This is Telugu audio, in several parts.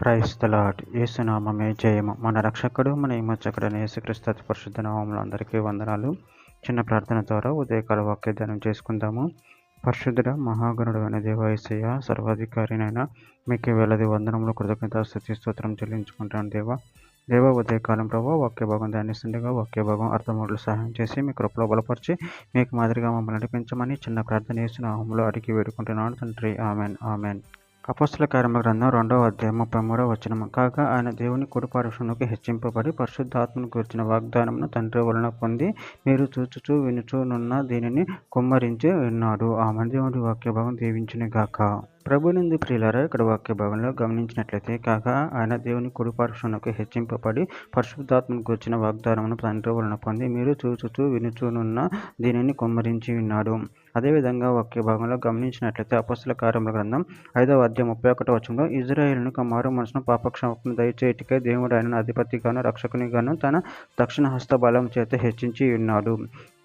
Praise the lord. యేసునామమే జయము. మన రక్షకుడు మన విమోచకుడైన యేసుక్రీస్తు అతి పరిశుద్ధ నామములో అందరికీ వందనాలు. చిన్న ప్రార్థన ద్వారా ఉదయకాల వాక్య ధ్యానం చేసుకుందాము. పరిశుద్ధుడ మహాగణుడు అయిన దేవ యేసయ్య, సర్వాధికారినైనా మీకు వేలది వందనములు, కృతజ్ఞత స్తుతి స్తోత్రం చెల్లించుకుంటాను దేవ ఉదయకాలం ప్రభావ వాక్య భాగం ధ్యానిస్తుండగా వాక్య భాగం అర్థమవులు సహాయం చేసి మీ కృపలో బలపరిచి మీకు మాదిరిగా మమ్మల్ని నడిపించమని చిన్న ప్రార్థన చేసిన నామములో అడిగి వేడుకుంటున్నాను తండ్రి. Amen amen. అపోస్తల కార్యముల గ్రంథం 2వ అధ్యాయం 33వ వచనం. కాగా ఆయన దేవుని కుడిపార్శ్వమునకు హెచ్చింపబడి పరిశుద్ధాత్మను గూర్చిన వాగ్దానమును తండ్రి వలన పొంది మీరు చూచుచూ వినుచూ నున్న దీనిని కుమ్మరించి విన్నాడు. ఆమె దేవుడి వాక్య భాగం దీవించును గాక. ప్రభునందు ప్రియులారా, ఇక్కడ వాక్య భాగంలో గమనించినట్లయితే కాగా ఆయన దేవుని కుడిపార్శ్వమునకు హెచ్చింపబడి పరిశుద్ధాత్మను గూర్చిన వాగ్దానమును తండ్రి వలన పొంది మీరు చూచుచూ వినుచూనున్న దీనిని కుమ్మరించి విన్నాడు. అదేవిధంగా వాక్య భాగంలో గమనించినట్లయితే అపోస్తల కార్యముల గ్రంథం 5వ అధ్యాయం 31వ వచనంలో ఇజ్రాయేలును మారు మనసును పాపక్షమాపణ దయచేటికై దేవుడు ఆయనను అధిపతిగాను రక్షకునిగాను తన దక్షిణ హస్త బలం చేత హెచ్చించి ఉన్నాడు.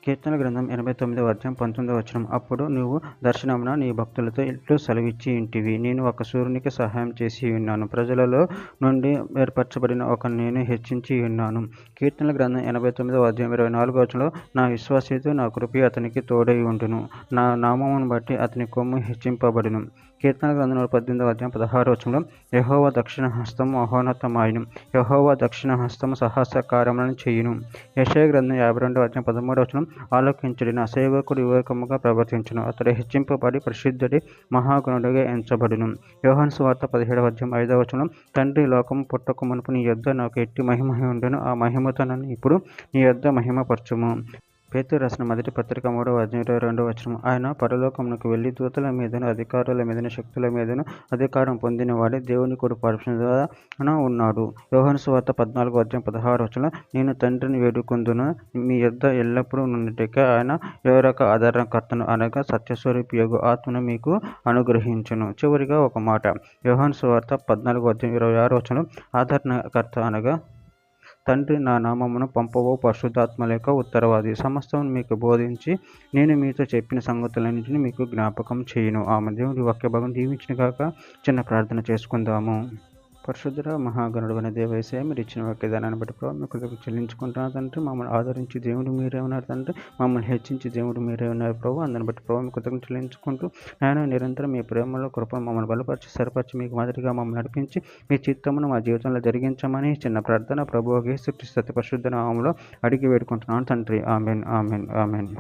కీర్తన గ్రంథం 89వ అధ్యాయం 19వ వచనం. అప్పుడు నువ్వు దర్శనమున నీ భక్తులతో ఇట్లు సెలవిచ్చి ఇంటివి, నేను ఒక సూర్యునికి సహాయం చేసి ఉన్నాను, ప్రజలలో నుండి ఏర్పరచబడిన ఒక నేను హెచ్చించి ఉన్నాను. కీర్తన గ్రంథం 89వ అధ్యాయం 24వ వచనంలో నా విశ్వాసీతో నా కృప అతనికి తోడై ఉండును, నా నామమును బట్టి అతని కొమ్ము హెచ్చింపబడును. కీర్తన గ్రంథం 18వ అధ్యాయం 16వ వచనంలో యెహోవా దక్షిణ హస్తము మహోన్నతమాయను, యెహోవా దక్షిణ హస్తము సాహస కార్యములను చేయును. యెషయా గ్రంథం 52వ అధ్యాయం 13వ వచనం ఆలోకించుడి, నా సేవకుడు వివేకముగా ప్రవర్తించును, అతడు హెచ్చింపబడి పరిశుద్ధుడి మహాగుణుడిగా ఎంచబడును. యోహాను సువార్త 17వ అధ్యాయం 5వ వచనం తండ్రి లోకము పుట్టక మునుపు నీ యొద్ద నాకు ఎట్టి మహిమ ఉండెను, ఆ మహిమతో నన్ను ఇప్పుడు నీ యొద్ద మహిమపరచుము. పేతురు రాసిన మొదటి పత్రిక 3వ అధ్యాయం 22వ వచనం. ఆయన పరలోకమునకు వెళ్ళి దూతల మీదను అధికారుల మీదను శక్తుల మీదను అధికారం పొందిన వాడే దేవుని కుడి పార్శ్వమున ఉన్నాడు. యోహాను సువార్త 14వ అధ్యాయం 16వ వచనం నేను తండ్రిని వేడుకొందును, మీ యొద్ద ఎల్లప్పుడూ నుండుటకై ఆయన ఎవరొక ఆదరణకర్తను అనగా సత్యస్వరూపియగు ఆత్మను మీకు అనుగ్రహించును. చివరిగా ఒక మాట, యోహాను సువార్త 14వ అధ్యాయం 26వ వచనం ఆదరణకర్త అనగా తండ్రి నా నామమును పంపవో పరిశుద్ధాత్మ లేక ఉత్తరవాది సమస్తమును మీకు బోధించి నేను మీతో చెప్పిన సంగతులన్నింటినీ మీకు జ్ఞాపకం చేయును. ఆమె దేవుడి వాక్య భాగం దీవించిన కాక చిన్న ప్రార్థన చేసుకుందాము. పరిశుద్ధ మహాగణుడు అనే దేవ యేసయ్య, మీరు ఇచ్చిన వాక్యదానాన్ని బట్టి ప్రభావ మీకు చెల్లించుకుంటున్నా తండ్రి. మమ్మల్ని ఆదరించి దేవుడు మీరే ఉన్నారు తండ్రి, మమ్మల్ని హెచ్చించి దేవుడు మీరే ఉన్నారు ప్రభావ. అందరిని బట్టి ప్రభావ మీకు కృతజ్ఞతలు చెల్లించుకుంటూ నేను నిరంతరం మీ ప్రేమలో కృపను మమ్మల్ని బలపరిచి సరిపరిచి మీకు మాదిరిగా మమ్మల్ని నడిపించి మీ చిత్తమును మా జీవితంలో జరిగించమని చిన్న ప్రార్థన ప్రభువు యేసుక్రీస్తు పరిశుద్ధ నామములో అడిగి వేడుకుంటున్నాను తండ్రి. Amen amen amen.